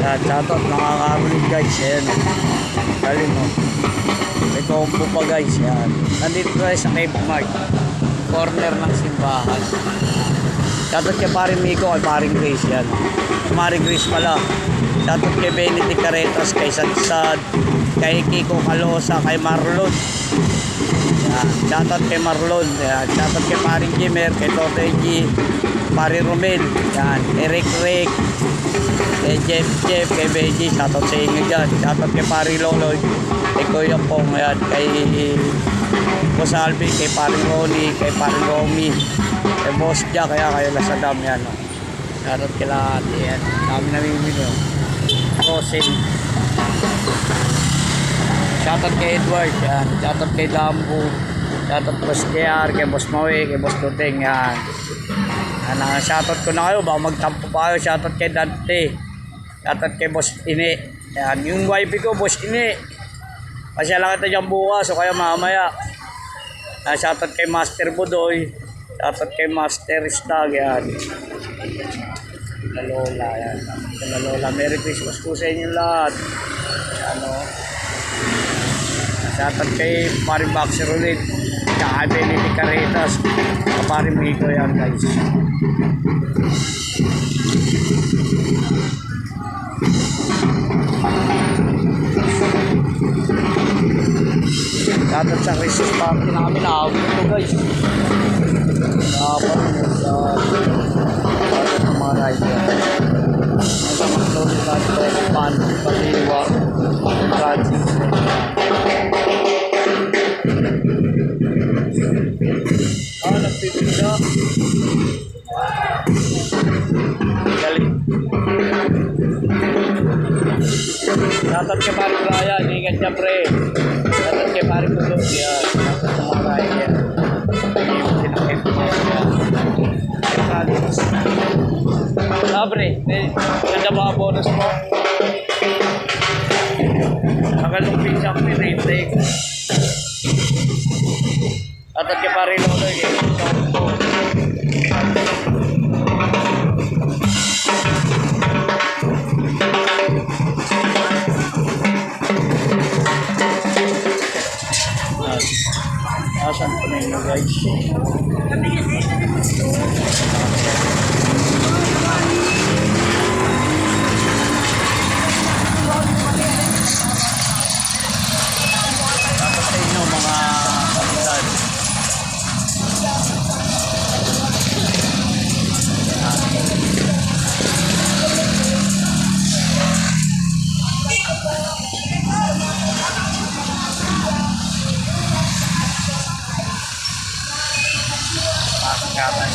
Yan, shoutout nakakarinig guys. Ayan. Galing mo. May combo pa guys. Yan. Nandito tayo sa Cape Mart. Corner ng simbahan. Shoutout kay paring Miko, kay paring Grace. Yan. Paring Grace pala. Shoutout kay Benedict Caretas, kay Sadsad, kay Kiko Calosa, kay Marlon. Yan. Shoutout kay Marlon. Yan. Shoutout kay paring Jimmer, kay Totoy G, paring Romel. Yan. Eric Rick, kay Jeff, kay Benji. Shoutout sa inyo dyan. Shoutout kay paring Loloy, kay Kuya Pong. Yan. Kay Boss Alvin, kay paring Ronnie, kay paring Romy, kay Boss Jack, kaya kayo nasa dam yan. No? Shoutout kay lahat. Yan. Dami namimili. Rosin. Shoutout kay Edward. Yan. Shoutout kay Lambo. Shoutout Boss KR, kay Boss Maui, kay Boss Tuteng. Yan. Yan. Shoutout ko na kayo. Baka magtampo pa kayo. Shoutout kay Dante. Shoutout kay Boss Ine. Yan. Yung wife ko, Boss Ine. Pasya lang kita dyan bukas o kaya mamaya. Shoutout kay Master Budoy. Shoutout kay Master Stag. Yan. Lola. Yan. Lola. Merry Christmas po sa inyo lahat. Ano. Shoutout kay paring Boxer ulit. Kaya kay Benedict Caretas. Paring Miko yan guys. Shoutout sa Christmas party namin. Nakabot ito guys. Nakabot ito sa mga rider. Nasa mga lori rider. Pan, Paliwa, Rajin. Nagpipila. Galing. Shoutout kay paring Raya. Ingat niya pre. Shoutout kay paring Kulog. Yan. Shoutout sa mga Raya. Sinakit niya. Sabre, ganda mga bonus mo. Nakalong pinsa ko yung retake. Shoutout kay paring Lolo. Asan po na yun guys. Tapos sa inyo mga kapitan. Kata